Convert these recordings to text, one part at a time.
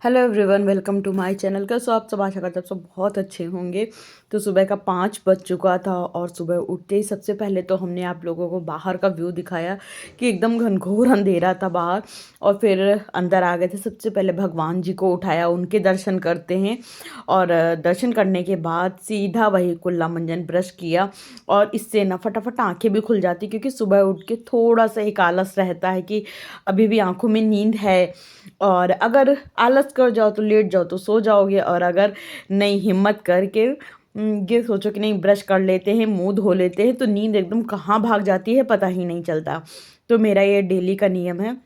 Hello everyone, welcome to my channel. कैसे हो आप सब? आशा करते हैं आप सब बहुत अच्छे होंगे। तो सुबह का 5 बज चुका था और सुबह उठते ही सबसे पहले तो हमने आप लोगों को बाहर का व्यू दिखाया कि एकदम घनघोर अंधेरा था बाहर। और फिर अंदर आ गए थे। सबसे पहले भगवान जी को उठाया, उनके दर्शन करते हैं। और दर्शन करने के बाद सीधा वही कुल्ला मंजन ब्रश किया। और इससे ना फटाफट आंखें भी खुल जाती, क्योंकि सुबह उठ के थोड़ा सा एक आलस रहता है कि अभी भी आंखों में नींद है। और अगर आलस कर जाओ तो लेट जाओ तो सो जाओगे, और अगर नहीं हिम्मत करके ये सोचो कि नहीं ब्रश कर लेते हैं, मुंह धो लेते हैं, तो नींद एकदम कहाँ भाग जाती है पता ही नहीं चलता। तो मेरा ये डेली का नियम है,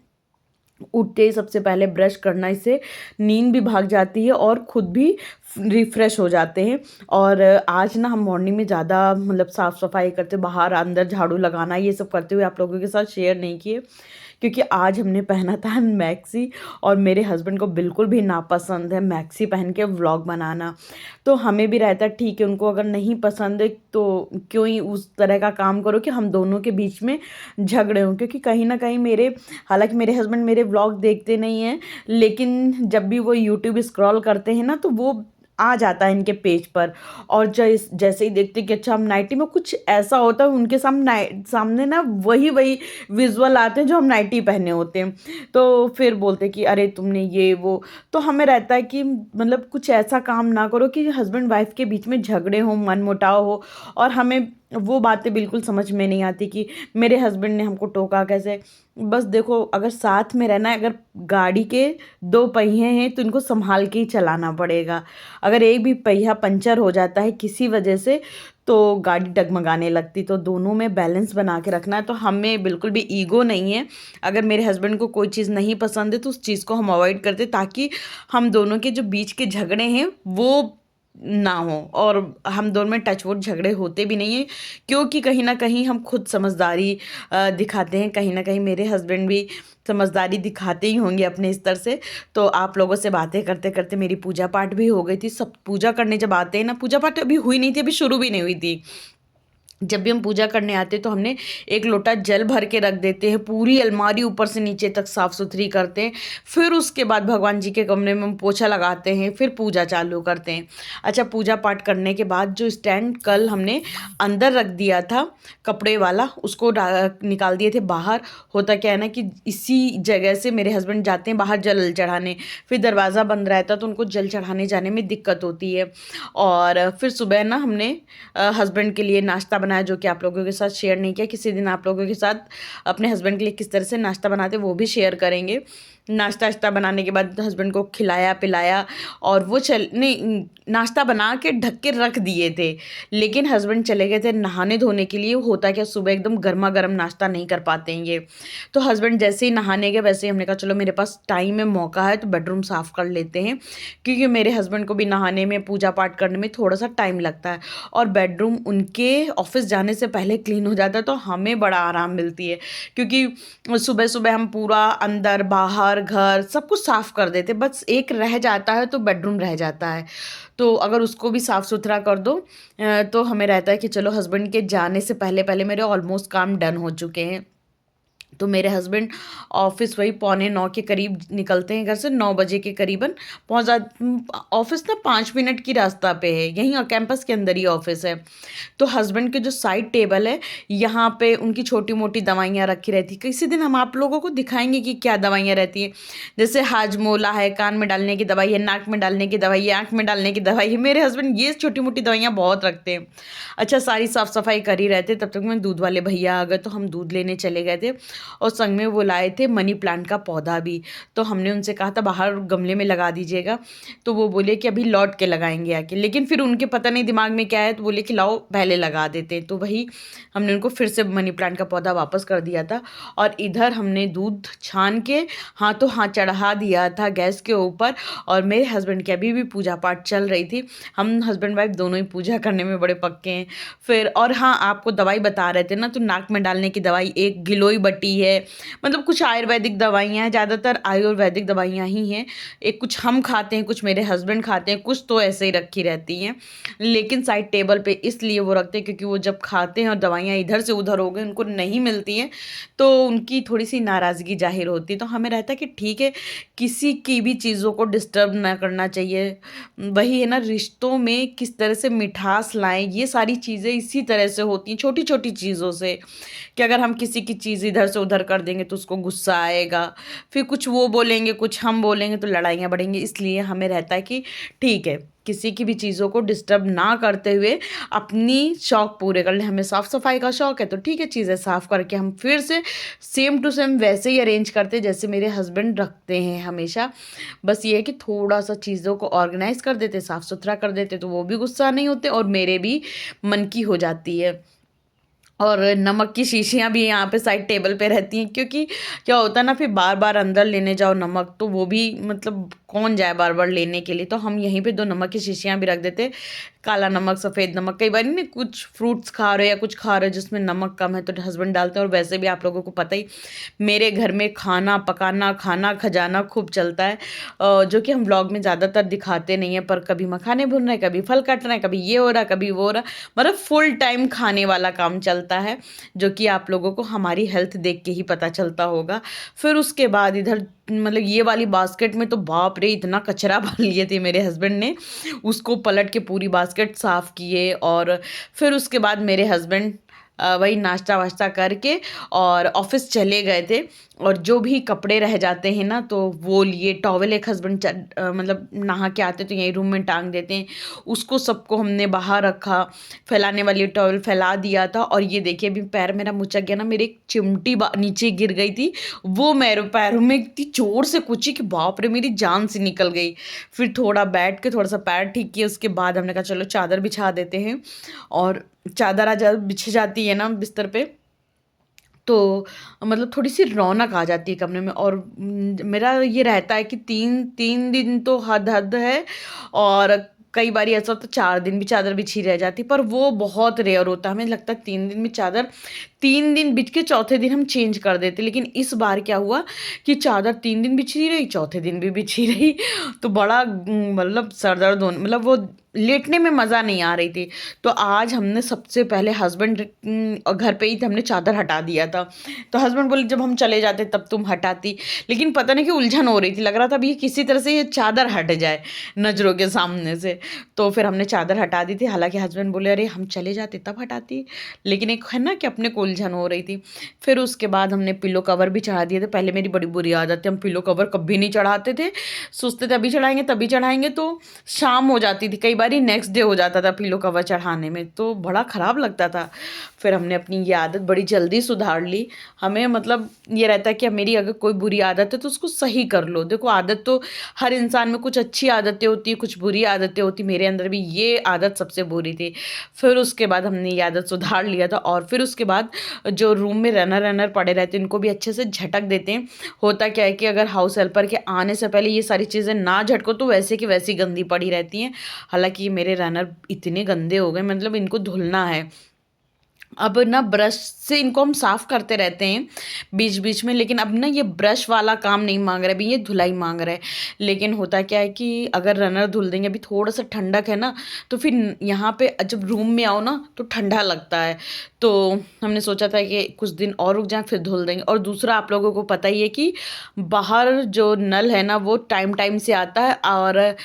उठते ही सबसे पहले ब्रश करना। इससे नींद भी भाग जाती है और खुद भी रिफ़्रेश हो जाते हैं। और आज ना हम मॉर्निंग में ज़्यादा मतलब साफ़ सफाई करते, बाहर अंदर झाड़ू लगाना ये सब करते हुए आप लोगों के साथ शेयर नहीं किए, क्योंकि आज हमने पहना था मैक्सी। और मेरे हस्बैंड को बिल्कुल भी नापसंद है मैक्सी पहन के व्लॉग बनाना। तो हमें भी रहता है ठीक है, उनको अगर नहीं पसंद है तो क्यों ही उस तरह का काम करो कि हम दोनों के बीच में झगड़े हों। क्योंकि कहीं ना कहीं हालांकि मेरे हस्बैंड मेरे व्लॉग देखते नहीं हैं, लेकिन जब भी वो यूट्यूब स्क्रॉल करते हैं ना तो वो आ जाता है इनके पेज पर। और जैसे ही देखते कि अच्छा हम नाइटी में, कुछ ऐसा होता है उनके सामने ना वही वही विजुअल आते हैं जो हम नाइटी पहने होते हैं। तो फिर बोलते हैं कि अरे तुमने ये वो। तो हमें रहता है कि मतलब कुछ ऐसा काम ना करो कि हस्बैंड वाइफ के बीच में झगड़े हो, मनमुटाव हो। और हमें वो बातें बिल्कुल समझ में नहीं आती कि मेरे हस्बैंड ने हमको टोका कैसे। बस देखो, अगर साथ में रहना है, अगर गाड़ी के 2 पहिए हैं तो इनको संभाल के ही चलाना पड़ेगा। अगर एक भी पहिया पंचर हो जाता है किसी वजह से तो गाड़ी डगमगाने लगती। तो दोनों में बैलेंस बना के रखना है। तो हमें बिल्कुल भी ईगो नहीं है। अगर मेरे हस्बैंड को कोई चीज़ नहीं पसंद है तो उस चीज़ को हम अवॉइड करते, ताकि हम दोनों के जो बीच के झगड़े हैं वो ना हो। और हम दोनों में टचवुड झगड़े होते भी नहीं हैं, क्योंकि कहीं ना कहीं हम खुद समझदारी दिखाते हैं। कहीं ना कहीं मेरे हस्बैंड भी समझदारी दिखाते ही होंगे अपने स्तर से। तो आप लोगों से बातें करते करते मेरी पूजा पाठ भी हो गई थी। सब पूजा करने जब आते हैं ना, पूजा पाठ अभी हुई नहीं थी, अभी शुरू भी नहीं हुई थी। जब भी हम पूजा करने आते हैं तो हमने एक लोटा जल भर के रख देते हैं, पूरी अलमारी ऊपर से नीचे तक साफ़ सुथरी करते हैं। फिर उसके बाद भगवान जी के कमरे में हम पोछा लगाते हैं, फिर पूजा चालू करते हैं। अच्छा, पूजा पाठ करने के बाद जो स्टैंड कल हमने अंदर रख दिया था कपड़े वाला, उसको निकाल दिए थे बाहर। होता क्या है ना कि इसी जगह से मेरे हस्बैंड जाते हैं बाहर जल चढ़ाने, फिर दरवाज़ा बंद रहता है तो उनको जल चढ़ाने जाने में दिक्कत होती है। और फिर सुबह ना हमने हस्बैंड के लिए नाश्ता बनाया, जो कि आप लोगों के साथ शेयर नहीं किया। किसी दिन आप लोगों के साथ अपने हस्बैंड के लिए किस तरह से नाश्ता बनाते वो भी शेयर करेंगे। नाश्ता बनाने के बाद हस्बैंड को खिलाया पिलाया, और वो नहीं, नाश्ता बना के ढक के रख दिए थे, लेकिन हस्बैंड चले गए थे नहाने धोने के लिए। होता क्या, सुबह एकदम गर्मा गर्म नाश्ता नहीं कर पाते हैं ये। तो हस्बैंड जैसे ही नहाने गए वैसे ही हमने कहा चलो मेरे पास टाइम है, मौका है, तो बेडरूम साफ़ कर लेते हैं। क्योंकि मेरे हस्बैंड को भी नहाने में, पूजा पाठ करने में थोड़ा सा टाइम लगता है। और बेडरूम उनके ऑफिस जाने से पहले क्लीन हो जाता है तो हमें बड़ा आराम मिलती है। क्योंकि सुबह सुबह हम पूरा अंदर बाहर घर सब कुछ साफ़ कर देते, बस एक रह जाता है तो बेडरूम रह जाता है। तो अगर उसको भी साफ़ सुथरा कर दो तो हमें रहता है कि चलो हस्बैंड के जाने से पहले पहले मेरे ऑलमोस्ट काम डन हो चुके हैं। तो मेरे हस्बैंड ऑफिस वही 8:45 के करीब निकलते हैं घर से, 9 बजे के करीबन पहुँच जा। ऑफिस ना 5 मिनट की रास्ता पे है, यहीं कैंपस के अंदर ही ऑफिस है। तो हस्बैंड के जो साइड टेबल है, यहाँ पे उनकी छोटी मोटी दवाइयाँ रखी रहती। किसी दिन हम आप लोगों को दिखाएंगे कि क्या दवाइयाँ रहती हैं। जैसे हाजमोला है, कान में डालने की दवाई है, नाक में डालने की दवाई है, आँख में डालने की दवाई है। मेरे हस्बैंड ये छोटी मोटी दवाइयाँ बहुत रखते हैं। अच्छा, सारी साफ़ सफाई कर ही रहते, तब तक में दूध वाले भैया आ गए, तो हम दूध लेने चले गए थे। और संग में वो लाए थे मनी प्लांट का पौधा भी। तो हमने उनसे कहा था बाहर गमले में लगा दीजिएगा, तो वो बोले कि अभी लौट के लगाएंगे आके। लेकिन फिर उनके पता नहीं दिमाग में क्या है, तो बोले कि लाओ पहले लगा देते। तो वही हमने उनको फिर से मनी प्लांट का पौधा वापस कर दिया था। और इधर हमने दूध छान के हाथों हाथ चढ़ा दिया था गैस के ऊपर। और मेरे हस्बैंड की अभी भी पूजा पाठ चल रही थी। हम हस्बैंड वाइफ दोनों ही पूजा करने में बड़े पक्के हैं। फिर और हाँ, आपको दवाई बता रहे थे ना, तो नाक में डालने की दवाई एक गिलोय बट्टी टी है, मतलब कुछ आयुर्वेदिक दवाइयाँ हैं, ज़्यादातर आयुर्वेदिक दवाइयाँ ही हैं। एक कुछ हम खाते हैं, कुछ मेरे हस्बैंड खाते हैं, कुछ तो ऐसे ही रखी रहती हैं। लेकिन साइड टेबल पे इसलिए वो रखते हैं क्योंकि वो जब खाते हैं और दवाइयाँ इधर से उधर हो गई, उनको नहीं मिलती हैं, तो उनकी थोड़ी-सी नाराज़गी ज़ाहिर होती है। तो हमें रहता है कि ठीक है, किसी की भी चीज़ों को डिस्टर्ब ना करना चाहिए। वही है ना, रिश्तों में किस तरह से मिठास लाएँ, ये सारी चीज़ें इसी तरह से होती हैं, छोटी-छोटी चीज़ों से। कि अगर हम किसी की चीज़ इधर से उधर कर देंगे तो उसको गुस्सा आएगा, फिर कुछ वो बोलेंगे, कुछ हम बोलेंगे तो लड़ाइयाँ बढ़ेंगी। इसलिए हमें रहता है कि ठीक है, किसी की भी चीज़ों को डिस्टर्ब ना करते हुए अपनी शौक पूरे कर लें। हमें साफ-सफाई का शौक है तो ठीक है, चीज़ें साफ करके हम फिर से सेम टू सेम वैसे ही अरेंज करते हैं जैसे मेरे हस्बैंड रखते हैं हमेशा। बस ये है कि थोड़ा-सा चीज़ों को ऑर्गनाइज़ कर देते, साफ-सुथरा कर देते तो वो भी गुस्सा नहीं होते और मेरे भी मन की हो जाती है। और नमक की शीशियाँ भी यहाँ पे साइड टेबल पे रहती हैं, क्योंकि क्या होता है ना, फिर बार-बार अंदर लेने जाओ नमक, तो वो भी मतलब कौन जाए बार-बार लेने के लिए, तो हम यहीं पे 2 नमक की शीशियाँ भी रख देते हैं। काला नमक, सफ़ेद नमक, कई बार नहीं कुछ फ्रूट्स खा रहे हो या कुछ खा रहे हो जिसमें नमक कम है तो हस्बैंड डालते हैं। और वैसे भी आप लोगों को पता ही, मेरे घर में खाना पकाना, खाना खजाना खूब चलता है, जो कि हम व्लॉग में ज़्यादातर दिखाते नहीं हैं, पर कभी मखाने भून रहे हैं, कभी फल काट रहे हैं, कभी ये हो रहा है, कभी वो हो रहा है, मतलब फुल टाइम खाने वाला काम चलता है, जो कि आप लोगों को हमारी हेल्थ देख के ही पता चलता होगा। फिर उसके बाद इधर मतलब ये वाली बास्केट में तो बाप रे इतना कचरा भर लिए थे मेरे हस्बैंड ने, उसको पलट के पूरी बास्केट साफ़ किए। और फिर उसके बाद मेरे हस्बैंड वही नाश्ता-वाश्ता करके और ऑफ़िस चले गए थे। और जो भी कपड़े रह जाते हैं ना, तो वो लिए टॉवल, एक हस्बैंड मतलब नहा के आते तो यहीं रूम में टांग देते हैं, उसको सबको हमने बाहर रखा, फैलाने वाली टॉवल फैला दिया था। और ये देखिए अभी पैर मेरा मुचक गया ना, मेरी एक चिमटी नीचे गिर गई थी, वो मेरे पैरों में इतनी जोर से कुची कि बाप रे मेरी जान सी निकल गई। फिर थोड़ा बैठ के थोड़ा सा पैर ठीक किए, उसके बाद हमने कहा चलो चादर बिछा देते हैं। और चादर आज बिछ जाती है ना बिस्तर पे, तो मतलब थोड़ी-सी रौनक आ जाती है कमरे में। और मेरा ये रहता है कि 3 दिन तो हद-हद है, और कई बारी ऐसा होता है 4 दिन भी चादर बिछी रह जाती है, पर वो बहुत रेयर होता है। हमें लगता है 3 दिन में चादर, 3 दिन बिछ के चौथे दिन हम चेंज कर देते। लेकिन इस बार क्या हुआ कि चादर 3 दिन बिछी रही, चौथे दिन भी बिछी रही, तो बड़ा मतलब सर दर्द होने, मतलब वो लेटने में मज़ा नहीं आ रही थी। तो आज हमने सबसे पहले हस्बैंड घर पे ही थे, हमने चादर हटा दिया था। तो हस्बैंड बोले जब हम चले जाते तब तुम हटाती, लेकिन पता नहीं क्यों उलझन हो रही थी, लग रहा था अभी किसी तरह से ये चादर हट जाए नज़रों के सामने से। तो फिर हमने चादर हटा दी थी, हालाँकि हस्बैंड बोले अरे हम चले जाते तब हटाती, लेकिन एक है ना कि अपने को उलझन हो रही थी। फिर उसके बाद हमने पिलो कवर भी चढ़ा दिए थे। पहले मेरी बड़ी बुरी आदत थी, हम पिलो कवर कभी नहीं चढ़ाते थे, सोचते थे अभी चढ़ाएँगे तो शाम हो जाती थी, कई बारी नेक्स्ट डे हो जाता था पिलो कवर चढ़ाने में, तो बड़ा ख़राब लगता था। फिर हमने अपनी ये आदत बड़ी जल्दी सुधार ली। हमें मतलब ये रहता है कि मेरी अगर कोई बुरी आदत है तो उसको सही कर लो। देखो आदत तो हर इंसान में, कुछ अच्छी आदतें होती हैं, कुछ बुरी आदतें होती हैं, मेरे अंदर भी ये आदत सबसे बुरी थी। फिर उसके बाद हमने ये आदत सुधार लिया था। और फिर उसके बाद जो रूम में रनर पड़े रहते हैं इनको भी अच्छे से झटक देते हैं। होता क्या है कि अगर हाउस हेल्पर के आने से पहले ये सारी चीज़ें ना झटको तो वैसे की वैसी गंदी पड़ी रहती हैं। हालाँकि ये मेरे रनर इतने गंदे हो गए, मतलब इनको धुलना है। अब ना ब्रश से इनको हम साफ़ करते रहते हैं बीच-बीच में, लेकिन अब ना ये ब्रश वाला काम नहीं माँग रहा है, अभी ये धुलाई माँग रहा है। लेकिन होता क्या है कि अगर रनर धुल देंगे, अभी थोड़ा-सा ठंडक है ना, तो फिर यहाँ पे जब रूम में आओ ना तो ठंडा लगता है। तो हमने सोचा था कि कुछ दिन और रुक जाएँ फिर धुल देंगे। और दूसरा आप लोगों को पता ही है कि बाहर जो नल है ना वो टाइम-टाइम से आता है, और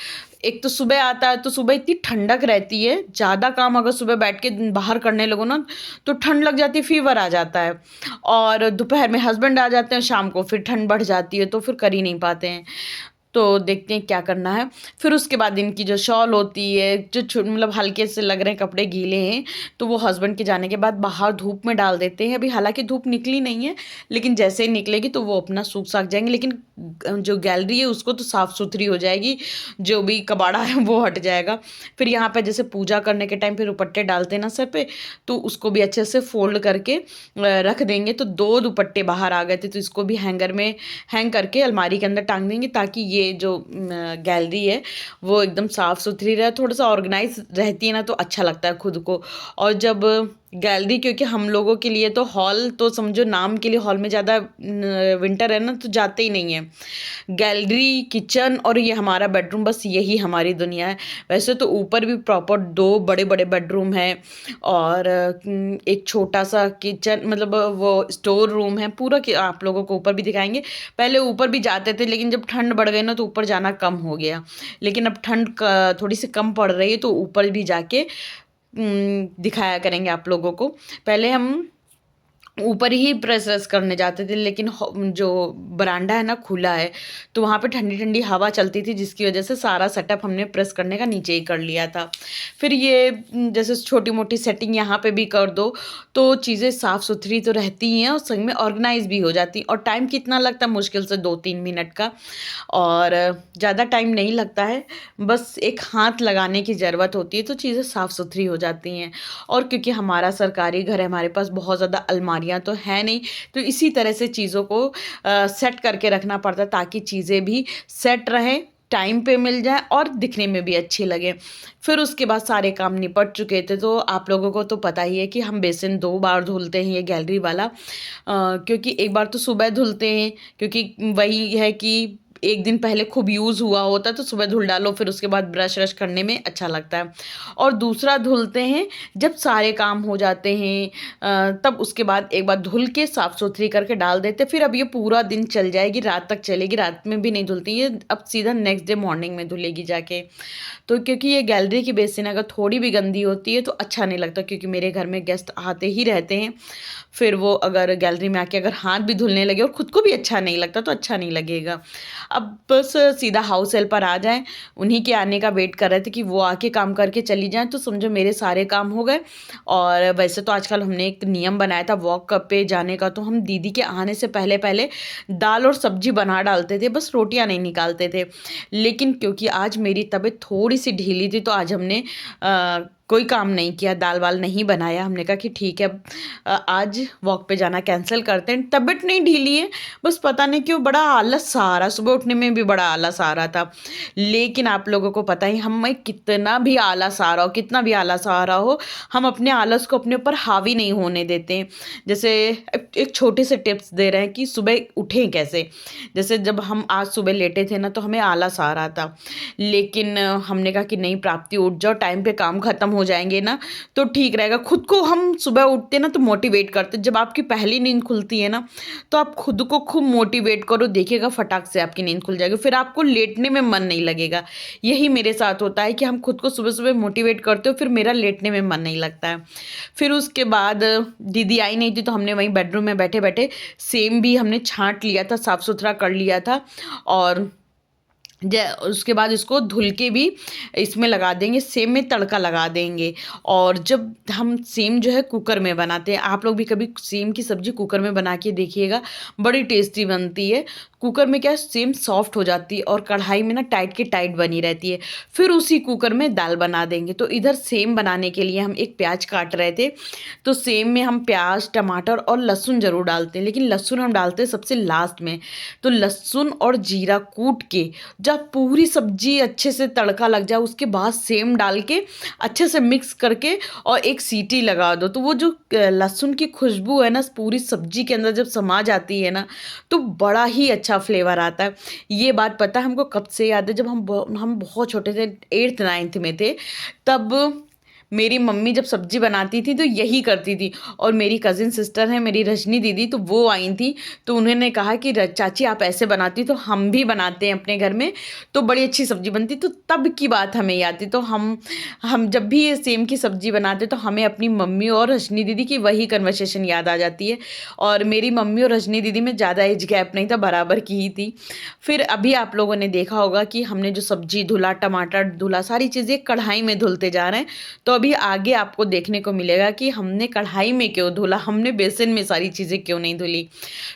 एक तो सुबह आता है तो सुबह इतनी ठंडक रहती है, ज़्यादा काम अगर सुबह बैठ के बाहर करने लगो ना तो ठंड लग जाती है, फ़ीवर आ जाता है। और दोपहर में हस्बैंड आ जाते हैं, शाम को फिर ठंड बढ़ जाती है, तो फिर कर ही नहीं पाते हैं। तो देखते हैं क्या करना है। फिर उसके बाद इनकी जो शॉल होती है, जो मतलब हल्के से लग रहे हैं कपड़े गीले हैं, तो वो हस्बैंड के जाने के बाद बाहर धूप में डाल देते हैं। अभी हालाँकि धूप निकली नहीं है, लेकिन जैसे ही निकलेगी तो वो अपना सूख-साख जाएँगे। लेकिन जो गैलरी है उसको तो साफ़-सुथरी हो जाएगी, जो भी कबाड़ा है वो हट जाएगा। फिर यहाँ पे जैसे पूजा करने के टाइम पे दुपट्टे डालते हैं ना सर पे, तो उसको भी अच्छे से फ़ोल्ड करके रख देंगे। तो 2 दुपट्टे बाहर आ गए थे, तो इसको भी हैंगर में हैंग करके अलमारी के अंदर टाँग देंगे, ताकि ये जो गैलरी है वो एकदम साफ़ सुथरी रहे, थोड़ा सा ऑर्गेनाइज रहती है ना तो अच्छा लगता है खुद को। और जब गैलरी, क्योंकि हम लोगों के लिए तो हॉल तो समझो नाम के लिए, हॉल में ज़्यादा विंटर है ना तो जाते ही नहीं है। गैलरी, किचन और ये हमारा बेडरूम, बस यही हमारी दुनिया है। वैसे तो ऊपर भी प्रॉपर 2 बड़े-बड़े बेडरूम हैं और एक छोटा-सा किचन, मतलब वो स्टोर रूम है पूरा, कि आप लोगों को ऊपर भी दिखाएँगे। पहले ऊपर भी जाते थे, लेकिन जब ठंड बढ़ गई ना तो ऊपर जाना कम हो गया। लेकिन अब ठंड क थोड़ी-सी कम पड़ रही है तो ऊपर भी जाके दिखाया करेंगे आप लोगों को। पहले हम ऊपर ही प्रेस वेस करने जाते थे, लेकिन जो बरामदा है ना खुला है, तो वहाँ पे ठंडी ठंडी हवा चलती थी, जिसकी वजह से सारा सेटअप हमने प्रेस करने का नीचे ही कर लिया था। फिर ये जैसे छोटी मोटी सेटिंग यहाँ पे भी कर दो तो चीज़ें साफ़ सुथरी तो रहती ही हैं और संग में ऑर्गेनाइज भी हो जाती। और टाइम कितना लगता है, मुश्किल से 2-3 मिनट का, और ज़्यादा टाइम नहीं लगता है। बस एक हाथ लगाने की ज़रूरत होती है तो चीज़ें साफ़ सुथरी हो जाती हैं। और क्योंकि हमारा सरकारी घर है, हमारे पास बहुत ज़्यादा अलमारियाँ तो है नहीं, तो इसी तरह से चीज़ों को सेट करके रखना पड़ता है, ताकि चीज़ें भी सेट रहें, टाइम पे मिल जाए और दिखने में भी अच्छी लगे। फिर उसके बाद सारे काम निपट चुके थे, तो आप लोगों को तो पता ही है कि हम बेसिन 2 बार धुलते हैं ये गैलरी वाला। क्योंकि एक बार तो सुबह धुलते हैं, क्योंकि वही है कि एक दिन पहले खूब यूज़ हुआ होता है तो सुबह धुल डालो, फिर उसके बाद ब्रश व्रश करने में अच्छा लगता है। और दूसरा धुलते हैं जब सारे काम हो जाते हैं, तब उसके बाद एक बार धुल के साफ़ सुथरी करके डाल देते हैं। फिर अब ये पूरा दिन चल जाएगी, रात तक चलेगी, रात में भी नहीं धुलती, ये अब सीधा नेक्स्ट डे मॉर्निंग में धुलेगी जाके। तो क्योंकि ये गैलरी की बेसिन अगर थोड़ी भी गंदी होती है तो अच्छा नहीं लगता, क्योंकि मेरे घर में गेस्ट आते ही रहते हैं। फिर वो अगर गैलरी में आके अगर हाथ भी धुलने लगे और खुद को भी अच्छा नहीं लगता तो अच्छा नहीं लगेगा। अब बस सीधा हाउस हेल्पर आ जाएँ, उन्हीं के आने का वेट कर रहे थे कि वो आके काम करके चली जाएँ, तो समझो मेरे सारे काम हो गए। और वैसे तो आजकल हमने एक नियम बनाया था वॉक पे जाने का, तो हम दीदी के आने से पहले-पहले दाल और सब्ज़ी बना डालते थे, बस रोटियाँ नहीं निकालते थे। लेकिन क्योंकि आज मेरी तबीयत थोड़ी-सी ढीली थी, तो आज हमने कोई काम नहीं किया, दाल-वाल नहीं बनाया। हमने कहा कि ठीक है, आज वॉक पे जाना कैंसल करते हैं। तबीयत नहीं ढीली है, बस पता नहीं क्यों बड़ा आलस आ रहा, सुबह उठने में भी बड़ा आलस आ रहा था। लेकिन आप लोगों को पता ही, हमें कितना भी आलस आ रहा हो, कितना भी आलस आ रहा हो, हम अपने आलस को अपने ऊपर हावी नहीं होने देते हैं। जैसे एक छोटे से टिप्स दे रहे हैं कि सुबह उठें कैसे। जैसे जब हम आज सुबह लेटे थे ना तो हमें आलस आ रहा था, लेकिन हमने कहा कि नहीं प्राप्ति, उठ जाओ, टाइम पे काम खत्म हो जाएँगे ना तो ठीक रहेगा। खुद को हम सुबह उठते ना तो मोटिवेट करते, जब आपकी पहली नींद खुलती है ना तो आप खुद को खूब मोटिवेट करो, देखिएगा फटाक से आपकी नींद खुल जाएगी, फिर आपको लेटने में मन नहीं लगेगा। यही मेरे साथ होता है कि हम खुद को सुबह-सुबह मोटिवेट करते हो, फिर मेरा लेटने में मन नहीं लगता है। फिर उसके बाद दीदी आई नहीं थी तो हमने वहीं बेडरूम में बैठे-बैठे सेम भी हमने छाँट लिया था, साफ-सुथरा कर लिया था। और उसके बाद इसको धुल के भी इसमें लगा देंगे, सेम में तड़का लगा देंगे। और जब हम सेम जो है कुकर में बनाते हैं, आप लोग भी कभी सेम की सब्ज़ी कुकर में बना के देखिएगा, बड़ी टेस्टी बनती है। कुकर में क्या है, सेम सॉफ्ट हो जाती है और कढ़ाई में ना टाइट की टाइट बनी रहती है। फिर उसी कुकर में दाल बना देंगे। तो इधर सेम बनाने के लिए हम एक प्याज काट रहे थे, तो सेम में हम प्याज, टमाटर और लहसुन ज़रूर डालते हैं, लेकिन लहसुन हम डालते हैं सबसे लास्ट में। तो लहसुन और जीरा कूट के जब पूरी सब्ज़ी अच्छे से तड़का लग जाए, उसके बाद सेम डाल के अच्छे से मिक्स करके और एक सीटी लगा दो, तो वो जो लहसुन की खुशबू है ना पूरी सब्ज़ी के अंदर जब समा जाती है ना, तो बड़ा ही अच्छा फ्लेवर आता है। ये बात पता है हमको कब से याद है, जब हम बहुत छोटे थे, 8th-9th में थे, तब मेरी मम्मी जब सब्ज़ी बनाती थी तो यही करती थी। और मेरी कज़िन सिस्टर है मेरी रजनी दीदी, तो वो आई थी, तो उन्होंने कहा कि चाची आप ऐसे बनाती, तो हम भी बनाते हैं अपने घर में, तो बड़ी अच्छी सब्ज़ी बनती। तो तब की बात हमें याद थी, तो हम जब भी ये सेम की सब्ज़ी बनाते तो हमें अपनी मम्मी और रजनी दीदी की वही कन्वर्सेशन याद आ जाती है। और मेरी मम्मी और रजनी दीदी में ज़्यादा एज गैप नहीं था, बराबर की ही थी। फिर अभी आप लोगों ने देखा होगा कि हमने जो सब्ज़ी धुला, टमाटर धुला, सारी चीज़ें कढ़ाई में धुलते जा रहे हैं। तो अभी आगे आपको देखने को मिलेगा कि हमने कढ़ाई में क्यों धुला, हमने बेसन में सारी चीज़ें क्यों नहीं धुली।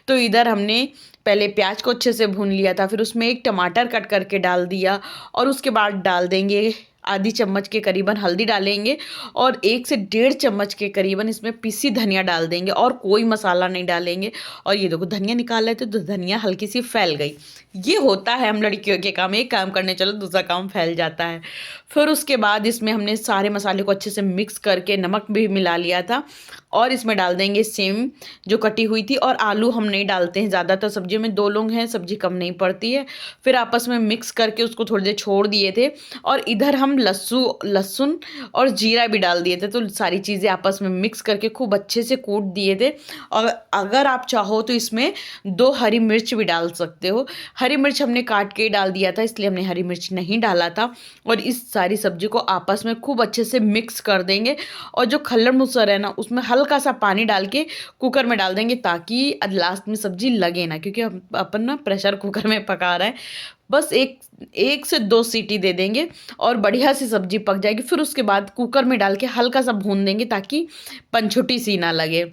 तो इधर हमने पहले प्याज को अच्छे से भून लिया था, फिर उसमें एक टमाटर कट करके डाल दिया और उसके बाद डाल देंगे आधी चम्मच के करीबन हल्दी डालेंगे और 1 से डेढ़ चम्मच के करीबन इसमें पिसी धनिया डाल देंगे और कोई मसाला नहीं डालेंगे। और ये देखो धनिया निकाल रहे थे तो धनिया हल्की सी फैल गई। ये होता है हम लड़कियों के काम, एक काम करने चलो दूसरा काम फैल जाता है। फिर उसके बाद इसमें हमने सारे मसाले को अच्छे से मिक्स करके नमक भी मिला लिया था और इसमें डाल देंगे सेम जो कटी हुई थी। और आलू हम नहीं डालते हैं, ज़्यादातर सब्जी में 2 लोग हैं, सब्जी कम नहीं पड़ती है। फिर आपस में मिक्स करके उसको थोड़ी देर छोड़ दिए थे और इधर हम लहसुन और जीरा भी डाल दिए थे। तो सारी चीज़ें आपस में मिक्स करके खूब अच्छे से कूट दिए थे। और अगर आप चाहो तो इसमें 2 हरी मिर्च भी डाल सकते हो। हरी मिर्च हमने काट के डाल दिया था इसलिए हमने हरी मिर्च नहीं डाला था। और इस सारी सब्जी को आपस में खूब अच्छे से मिक्स कर देंगे और जो खल्लड़ मुसर है ना उसमें हल्का सा पानी डाल के कुकर में डाल देंगे ताकि लास्ट में सब्जी लगे ना, क्योंकि अपन ना प्रेशर कुकर में पका रहे हैं। बस एक से 2 सीटी दे देंगे और बढ़िया सी सब्जी पक जाएगी। फिर उसके बाद कुकर में डाल के हल्का सा भून देंगे ताकि पंछुटी सी ना लगे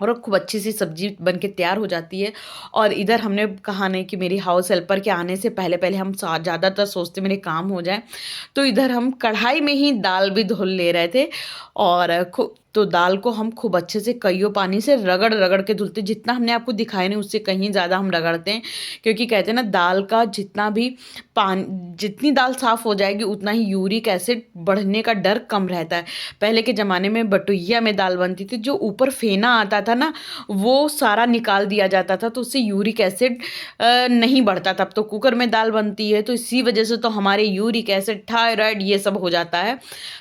और खूब अच्छी सी सब्जी बन के तैयार हो जाती है। और इधर हमने कहा नहीं कि मेरी हाउस हेल्पर के आने से पहले पहले हम ज़्यादातर सोचते मेरे काम हो जाए, तो इधर हम कढ़ाई में ही दाल भी धुल ले रहे थे। और तो दाल को हम खूब अच्छे से कईयों पानी से रगड़ रगड़ के धुलते, जितना हमने आपको दिखाया नहीं उससे कहीं ज़्यादा हम रगड़ते हैं, क्योंकि कहते हैं ना दाल का जितना भी पानी, जितनी दाल साफ़ हो जाएगी उतना ही यूरिक एसिड बढ़ने का डर कम रहता है। पहले के ज़माने में बटुइया में दाल बनती थी, जो ऊपर फेना आता था ना वो सारा निकाल दिया जाता था, तो उससे यूरिक एसिड नहीं बढ़ता था। अब तो कुकर में दाल बनती है तो इसी वजह से तो हमारे यूरिक एसिड, थायराइड ये सब हो जाता है।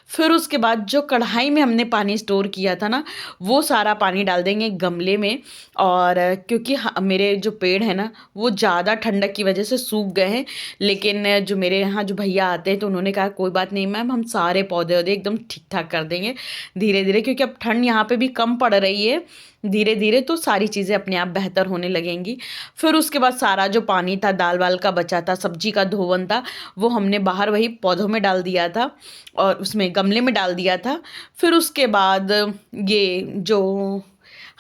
फिर उसके बाद जो कढ़ाई में हमने पानी स्टोर किया था ना वो सारा पानी डाल देंगे गमले में। और क्योंकि मेरे जो पेड़ है ना वो ज़्यादा ठंडक की वजह से सूख गए हैं, लेकिन जो मेरे यहाँ जो भैया आते हैं तो उन्होंने कहा कोई बात नहीं मैम, हम सारे पौधे वौधे एकदम ठीक ठाक कर देंगे धीरे धीरे, क्योंकि अब ठंड यहाँ पे भी कम पड़ रही है धीरे धीरे, तो सारी चीज़ें अपने आप बेहतर होने लगेंगी। फिर उसके बाद सारा जो पानी था दाल वाल का बचा था, सब्जी का धोवन था, वो हमने बाहर वही पौधों में डाल दिया था और उसमें गमले में डाल दिया था। फिर उसके बाद ये जो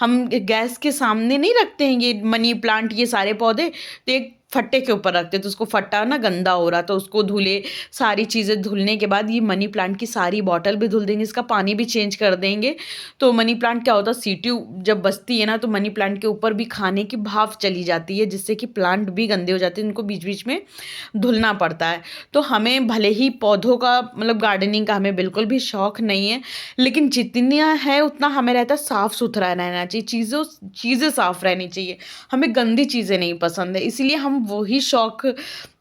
हम गैस के सामने नहीं रखते हैं ये मनी प्लांट ये सारे पौधे, तो एक फट्टे के ऊपर रखते, तो उसको फट्टा ना गंदा हो रहा तो उसको धुले, सारी चीज़ें धुलने के बाद ये मनी प्लांट की सारी बॉटल भी धुल देंगे, इसका पानी भी चेंज कर देंगे। तो मनी प्लांट क्या होता है, सीटी जब बजती है ना तो मनी प्लांट के ऊपर भी खाने की भाप चली जाती है, जिससे कि प्लांट भी गंदे हो जाते हैं, उनको बीच बीच में धुलना पड़ता है। तो हमें भले ही पौधों का मतलब गार्डनिंग का हमें बिल्कुल भी शौक नहीं है, लेकिन जितना है उतना हमें रहता है साफ़ सुथरा रहना चाहिए, चीज़ें साफ़ रहनी चाहिए, हमें गंदी चीज़ें नहीं पसंद है। इसीलिए हम वही शौक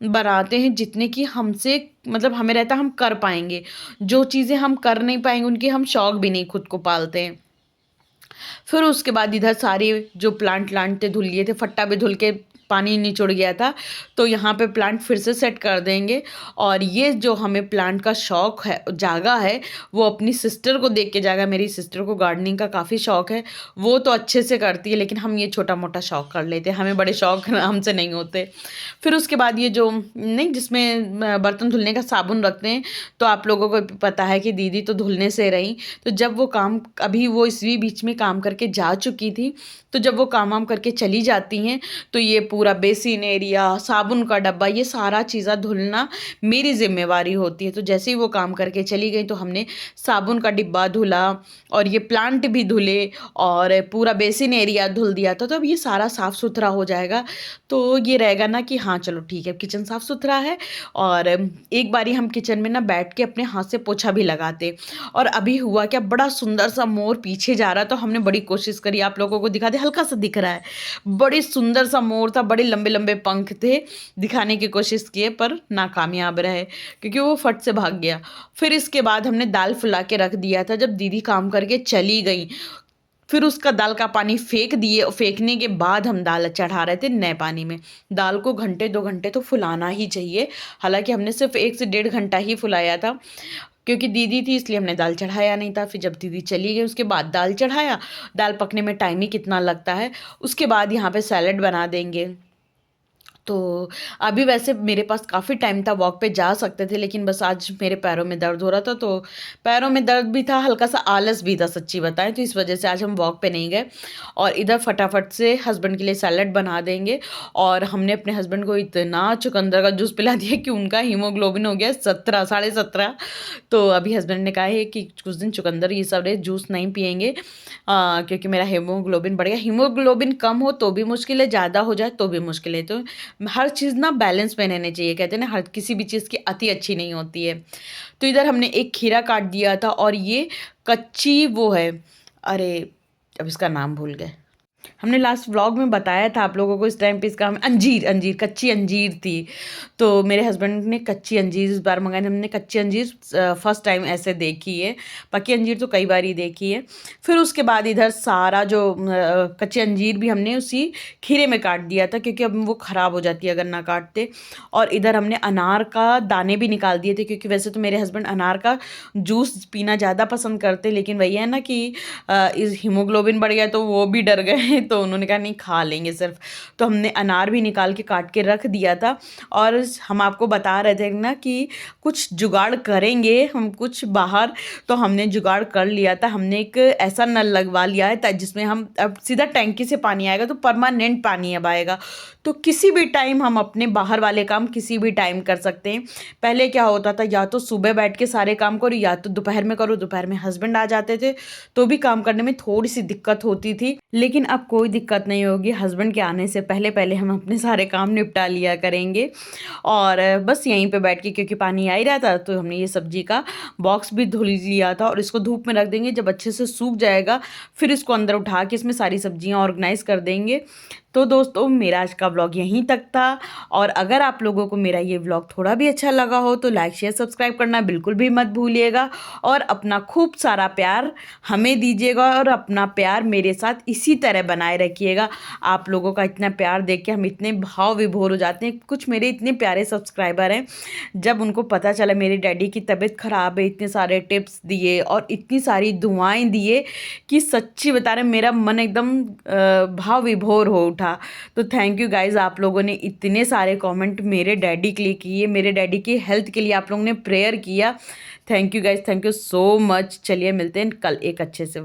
बनाते हैं जितने कि हमसे मतलब हमें रहता है हम कर पाएंगे, जो चीज़ें हम कर नहीं पाएंगे उनके हम शौक भी नहीं खुद को पालते हैं। फिर उसके बाद इधर सारे जो प्लांट थे धुल लिए थे, फट्टा भी धुल के पानी निचुड़ गया था, तो यहाँ पे प्लांट फिर से सेट कर देंगे। और ये जो हमें प्लांट का शौक़ है जागा है वो अपनी सिस्टर को देख के जागा। मेरी सिस्टर को गार्डनिंग का काफ़ी शौक़ है, वो तो अच्छे से करती है, लेकिन हम ये छोटा मोटा शौक़ कर लेते हैं, हमें बड़े शौक़ हमसे नहीं होते। फिर उसके बाद ये जो नहीं जिसमें बर्तन धुलने का साबुन रखते हैं, तो आप लोगों को पता है कि दीदी तो धुलने से रही, तो जब वो काम अभी वो इसी बीच में काम करके जा चुकी थी, तो जब वो काम वाम करके चली जाती हैं तो ये पूरा बेसिन एरिया, साबुन का डब्बा, ये सारा चीज़ा धुलना मेरी ज़िम्मेवारी होती है। तो जैसे ही वो काम करके चली गई तो हमने साबुन का डिब्बा धुला और ये प्लांट भी धुले और पूरा बेसिन एरिया धुल दिया था। तो अब ये सारा साफ़ सुथरा हो जाएगा, तो ये रहेगा ना कि हाँ चलो ठीक है किचन साफ़ सुथरा है। और एक बारी हम किचन में ना बैठ के अपने हाथ से पोछा भी लगाते, और अभी हुआ क्या, बड़ा सुंदर सा मोर पीछे जा रहा, तो हमने बड़ी कोशिश करी आप लोगों को दिखा दे, हल्का सा दिख रहा है, बड़ी सुंदर सा मोर था, बड़े लंबे लंबे पंख थे, दिखाने की कोशिश किए पर नाकामयाब रहे क्योंकि वो फट से भाग गया। फिर इसके बाद हमने दाल फुला के रख दिया था, जब दीदी काम करके चली गई फिर उसका दाल का पानी फेंक दिए, और फेंकने के बाद हम दाल चढ़ा रहे थे नए पानी में। दाल को घंटे 2 घंटे तो फुलाना ही चाहिए, हालांकि हमने सिर्फ 1 से 1.5 घंटा ही फुलाया था क्योंकि दीदी थी इसलिए हमने दाल चढ़ाया नहीं था। फिर जब दीदी चली गई उसके बाद दाल चढ़ाया, दाल पकने में टाइम ही कितना लगता है। उसके बाद यहाँ पे सैलेड बना देंगे, तो अभी वैसे मेरे पास काफ़ी टाइम था, वॉक पे जा सकते थे, लेकिन बस आज मेरे पैरों में दर्द हो रहा था, तो पैरों में दर्द भी था, हल्का-सा आलस भी था सच्ची बताएँ तो, इस वज़ह से आज हम वॉक पे नहीं गए। और इधर फटाफट से हस्बैंड के लिए सैलेड बना देंगे। और हमने अपने हस्बैंड को इतना चुकंदर का जूस पिला दिया कि उनका हीमोग्लोबिन हो गया 17, साढ़े 17। तो अभी हस्बैंड ने कहा है कि कुछ दिन चुकंदर ये सारे जूस नहीं पिएँगे, क्योंकि मेरा हीमोग्लोबिन बढ़ गया। हीमोग्लोबिन कम हो तो भी मुश्किल है, ज़्यादा हो जाए तो भी मुश्किल है। तो हर चीज़ ना बैलेंस में रहनी चाहिए, कहते हैं ना हर किसी भी चीज़ की अति अच्छी नहीं होती है। तो इधर हमने एक खीरा काट दिया था, और ये कच्ची वो है, अरे अब इसका नाम भूल गए। हमने लास्ट व्लॉग में बताया था आप लोगों को, इस टाइम पे इसका अंजीर, अंजीर, कच्ची अंजीर थी। तो मेरे हस्बैंड ने कच्ची अंजीर इस बार मंगाई, हमने कच्ची अंजीर फर्स्ट टाइम ऐसे देखी है, पकी अंजीर तो कई बार ही देखी है। फिर उसके बाद इधर सारा जो कच्ची अंजीर भी हमने उसी खीरे में काट दिया था, क्योंकि अब वो ख़राब हो जाती है अगर ना काटते। और इधर हमने अनार का दाने भी निकाल दिए थे, क्योंकि वैसे तो मेरे हस्बैंड अनार का जूस पीना ज़्यादा पसंद करते, लेकिन वही है ना कि इस हीमोग्लोबिन बढ़ गया तो वो भी डर गए तो उन्होंने कहा नहीं खा लेंगे सिर्फ। तो हमने अनार भी निकाल के काट के रख दिया था। और हम आपको बता रहे थे ना कि कुछ जुगाड़ करेंगे हम कुछ बाहर, तो हमने जुगाड़ कर लिया था। हमने एक ऐसा नल लगवा लिया है जिसमें हम अब सीधा टैंकी से पानी आएगा, तो परमानेंट पानी अब आएगा। तो किसी भी टाइम हम अपने बाहर वाले काम किसी भी टाइम कर सकते हैं। पहले क्या होता था, या तो सुबह बैठ के सारे काम करो, या तो दोपहर में करो। दोपहर में हस्बैंड आ जाते थे तो भी काम करने में थोड़ी सी दिक्कत होती थी, लेकिन अब कोई दिक्कत नहीं होगी। हस्बैंड के आने से पहले पहले हम अपने सारे काम निपटा लिया करेंगे। और बस यहीं पे बैठ के, क्योंकि पानी आ ही रहा था, तो हमने ये सब्जी का बॉक्स भी धुल लिया था, और इसको धूप में रख देंगे। जब अच्छे से सूख जाएगा फिर इसको अंदर उठा के इसमें सारी सब्जियां ऑर्गेनाइज कर देंगे। तो दोस्तों मेरा आज का व्लॉग यहीं तक था। और अगर आप लोगों को मेरा ये व्लॉग थोड़ा भी अच्छा लगा हो तो लाइक शेयर सब्सक्राइब करना बिल्कुल भी मत भूलिएगा। और अपना खूब सारा प्यार हमें दीजिएगा, और अपना प्यार मेरे साथ इसी तरह बनाए रखिएगा। आप लोगों का इतना प्यार देख के हम इतने भाव विभोर हो जाते हैं। कुछ मेरे इतने प्यारे सब्सक्राइबर हैं, जब उनको पता चला मेरे डैडी की तबीयत ख़राब है, इतने सारे टिप्स दिए और इतनी सारी दुआएं दिए कि सच्ची बता रहे मेरा मन एकदम भाव विभोर हो उठा। तो थैंक यू गाइज, आप लोगों ने इतने सारे कमेंट मेरे डैडी के लिए किए, मेरे डैडी की हेल्थ के लिए आप लोगों ने प्रेयर किया। Thank you guys, thank you so much. चलिए मिलते हैं कल एक अच्छे से